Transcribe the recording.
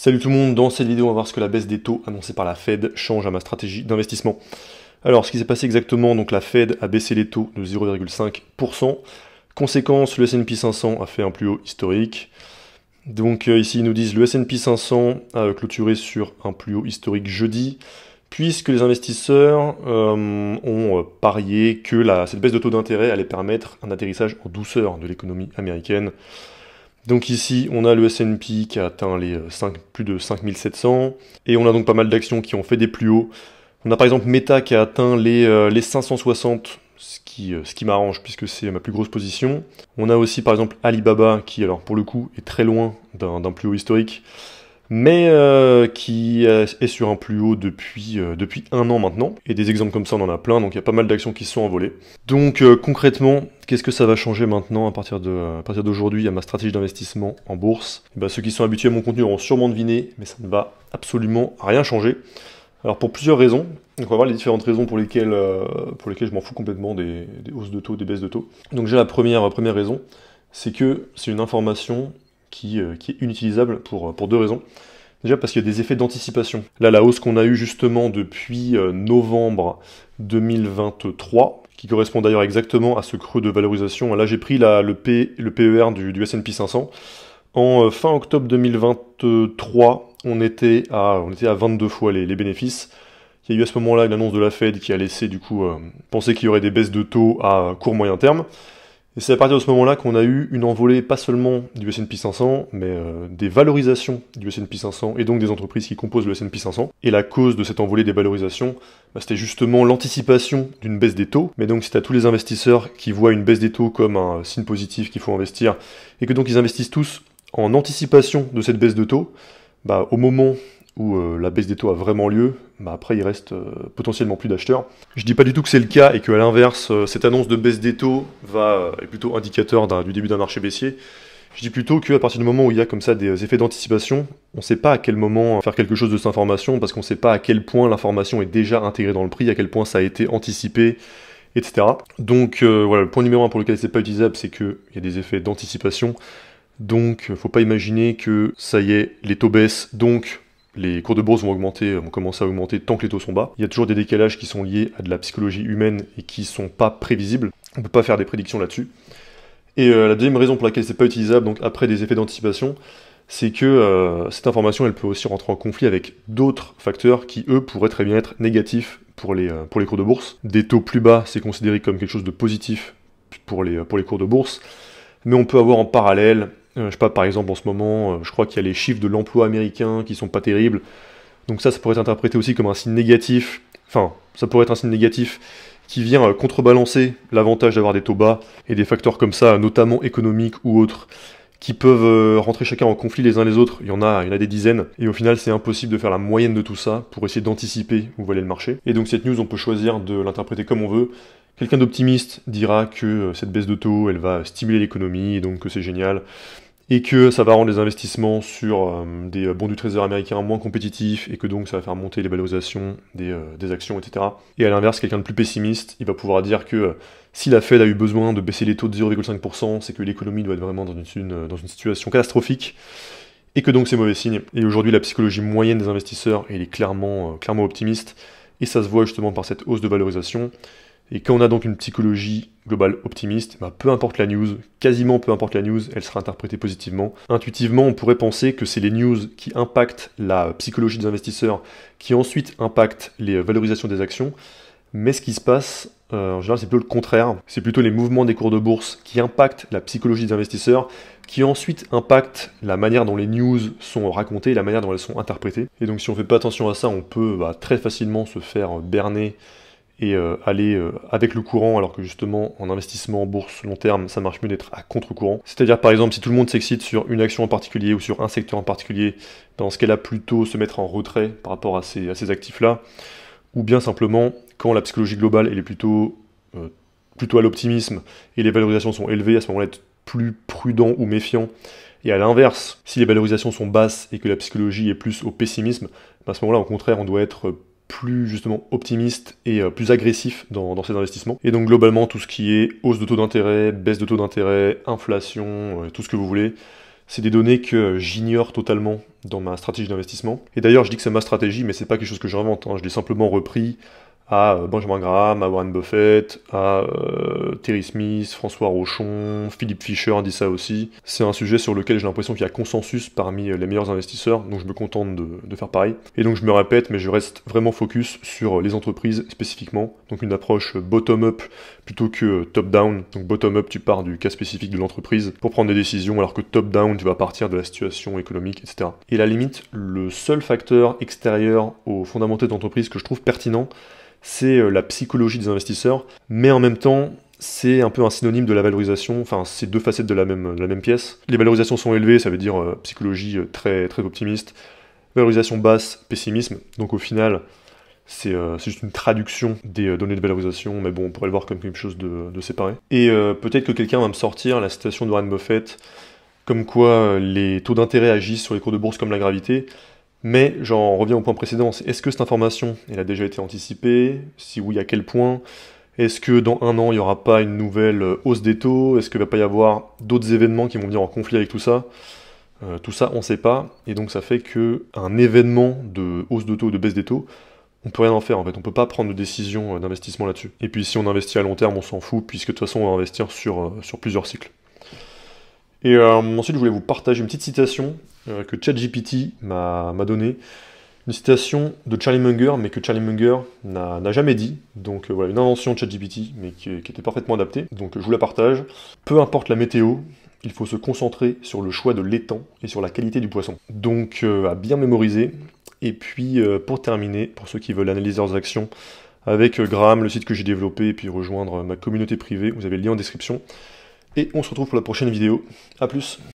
Salut tout le monde, dans cette vidéo on va voir ce que la baisse des taux annoncée par la Fed change à ma stratégie d'investissement. Alors ce qui s'est passé exactement, donc la Fed a baissé les taux de 0,5%. Conséquence, le S&P 500 a fait un plus haut historique. Donc ici ils nous disent le S&P 500 a clôturé sur un plus haut historique jeudi, puisque les investisseurs ont parié que cette baisse de taux d'intérêt allait permettre un atterrissage en douceur de l'économie américaine. Donc ici, on a le S&P qui a atteint plus de 5700, et on a donc pas mal d'actions qui ont fait des plus hauts. On a par exemple Meta qui a atteint les 560, ce qui m'arrange puisque c'est ma plus grosse position. On a aussi par exemple Alibaba qui, alors pour le coup, est très loin d'un plus haut historique, mais qui est sur un plus haut depuis un an maintenant. Et des exemples comme ça, on en a plein, donc il y a pas mal d'actions qui se sont envolées. Donc concrètement, qu'est-ce que ça va changer maintenant à partir d'aujourd'hui à ma stratégie d'investissement en bourse? Ceux qui sont habitués à mon contenu auront sûrement deviné, mais ça ne va absolument rien changer. Alors pour plusieurs raisons, donc on va voir les différentes raisons pour lesquelles je m'en fous complètement des hausses de taux, des baisses de taux. Donc déjà la première raison, c'est que c'est une information qui est inutilisable pour deux raisons. Déjà parce qu'il y a des effets d'anticipation. Là, la hausse qu'on a eue justement depuis novembre 2023, qui correspond d'ailleurs exactement à ce creux de valorisation. Là, j'ai pris le PER du S&P 500. En fin octobre 2023, on était à 22 fois les bénéfices. Il y a eu à ce moment-là une annonce de la Fed qui a laissé du coup penser qu'il y aurait des baisses de taux à court-moyen terme. Et c'est à partir de ce moment-là qu'on a eu une envolée, pas seulement du S&P 500, mais des valorisations du S&P 500, et donc des entreprises qui composent le S&P 500. Et la cause de cette envolée des valorisations, c'était justement l'anticipation d'une baisse des taux. Mais donc c'est à tous les investisseurs qui voient une baisse des taux comme un signe positif qu'il faut investir, et que donc ils investissent tous en anticipation de cette baisse de taux, au moment où la baisse des taux a vraiment lieu, après il reste potentiellement plus d'acheteurs. Je dis pas du tout que c'est le cas et qu'à l'inverse, cette annonce de baisse des taux est plutôt indicateur du début d'un marché baissier. Je dis plutôt qu'à partir du moment où il y a comme ça des effets d'anticipation, on ne sait pas à quel moment faire quelque chose de cette information, parce qu'on ne sait pas à quel point l'information est déjà intégrée dans le prix, à quel point ça a été anticipé, etc. Donc voilà, le point numéro 1 pour lequel c'est pas utilisable, c'est qu'il y a des effets d'anticipation. Donc faut pas imaginer que ça y est, les taux baissent, donc les cours de bourse vont commencer à augmenter tant que les taux sont bas. Il y a toujours des décalages qui sont liés à de la psychologie humaine et qui sont pas prévisibles. On peut pas faire des prédictions là-dessus. Et la deuxième raison pour laquelle c'est pas utilisable, donc après des effets d'anticipation, c'est que cette information, elle peut aussi rentrer en conflit avec d'autres facteurs qui, eux, pourraient très bien être négatifs pour les cours de bourse. Des taux plus bas, c'est considéré comme quelque chose de positif pour les cours de bourse, mais on peut avoir en parallèle, je sais pas, par exemple en ce moment, je crois qu'il y a les chiffres de l'emploi américain qui sont pas terribles, donc ça pourrait être interprété aussi comme un signe négatif, enfin, ça pourrait être un signe négatif qui vient contrebalancer l'avantage d'avoir des taux bas, et des facteurs comme ça, notamment économiques ou autres, qui peuvent rentrer chacun en conflit les uns les autres. Il y en a des dizaines, et au final c'est impossible de faire la moyenne de tout ça pour essayer d'anticiper où va aller le marché. Et donc cette news, on peut choisir de l'interpréter comme on veut. Quelqu'un d'optimiste dira que cette baisse de taux, elle va stimuler l'économie, et donc que c'est génial, et que ça va rendre les investissements sur des bons du trésor américain moins compétitifs, et que donc ça va faire monter les valorisations des actions, etc. Et à l'inverse, quelqu'un de plus pessimiste, il va pouvoir dire que si la Fed a eu besoin de baisser les taux de 0,5%, c'est que l'économie doit être vraiment dans une situation catastrophique, et que donc c'est mauvais signe. Et aujourd'hui, la psychologie moyenne des investisseurs, elle est clairement optimiste, et ça se voit justement par cette hausse de valorisation. Et quand on a donc une psychologie globale optimiste, peu importe la news, quasiment peu importe la news, elle sera interprétée positivement. Intuitivement, on pourrait penser que c'est les news qui impactent la psychologie des investisseurs, qui ensuite impactent les valorisations des actions, mais ce qui se passe, en général, c'est plutôt le contraire. C'est plutôt les mouvements des cours de bourse qui impactent la psychologie des investisseurs, qui ensuite impactent la manière dont les news sont racontées, la manière dont elles sont interprétées. Et donc si on ne fait pas attention à ça, on peut très facilement se faire berner et aller avec le courant, alors que justement en investissement en bourse long terme, ça marche mieux d'être à contre-courant. C'est-à-dire par exemple si tout le monde s'excite sur une action en particulier ou sur un secteur en particulier, dans ce cas-là plutôt se mettre en retrait par rapport à ces actifs-là, ou bien simplement quand la psychologie globale elle est plutôt à l'optimisme et les valorisations sont élevées, à ce moment-là être plus prudent ou méfiant. Et à l'inverse, si les valorisations sont basses et que la psychologie est plus au pessimisme, à ce moment-là au contraire on doit être plus justement optimiste et plus agressif dans ces investissements. Et donc globalement tout ce qui est hausse de taux d'intérêt, baisse de taux d'intérêt, inflation, tout ce que vous voulez, c'est des données que j'ignore totalement dans ma stratégie d'investissement. Et d'ailleurs, je dis que c'est ma stratégie, mais c'est pas quelque chose que j'invente, hein. Je l'ai simplement repris à Benjamin Graham, à Warren Buffett, à Terry Smith, François Rochon, Philippe Fisher dit ça aussi. C'est un sujet sur lequel j'ai l'impression qu'il y a consensus parmi les meilleurs investisseurs, donc je me contente de faire pareil. Et donc je me répète, mais je reste vraiment focus sur les entreprises spécifiquement, donc une approche bottom-up plutôt que top-down. Donc bottom-up, tu pars du cas spécifique de l'entreprise pour prendre des décisions, alors que top-down, tu vas partir de la situation économique, etc. Et à la limite, le seul facteur extérieur aux fondamentaux d'entreprise que je trouve pertinent, c'est la psychologie des investisseurs, mais en même temps, c'est un peu un synonyme de la valorisation, enfin c'est deux facettes de la même pièce. Les valorisations sont élevées, ça veut dire psychologie très, très optimiste, valorisation basse, pessimisme, donc au final, c'est juste une traduction des données de valorisation, mais bon, on pourrait le voir comme quelque chose de séparé. Et peut-être que quelqu'un va me sortir la citation de Warren Buffett, comme quoi les taux d'intérêt agissent sur les cours de bourse comme la gravité. Mais j'en reviens au point précédent, c'est est-ce que cette information, elle a déjà été anticipée? Si oui, à quel point? Est-ce que dans un an, il n'y aura pas une nouvelle hausse des taux? Est-ce qu'il ne va pas y avoir d'autres événements qui vont venir en conflit avec tout ça? Tout ça, on ne sait pas, et donc ça fait qu'un événement de hausse de taux ou de baisse des taux, on peut rien en faire en fait, on peut pas prendre de décision d'investissement là-dessus. Et puis si on investit à long terme, on s'en fout, puisque de toute façon on va investir sur plusieurs cycles. Et ensuite, je voulais vous partager une petite citation que ChatGPT m'a donnée. Une citation de Charlie Munger, mais que Charlie Munger n'a jamais dit. Donc voilà, une invention de ChatGPT, mais qui était parfaitement adaptée. Donc je vous la partage. Peu importe la météo, il faut se concentrer sur le choix de l'étang et sur la qualité du poisson. Donc à bien mémoriser. Et puis pour terminer, pour ceux qui veulent analyser leurs actions, avec Graham, le site que j'ai développé, et puis rejoindre ma communauté privée, vous avez le lien en description. Et on se retrouve pour la prochaine vidéo. A plus.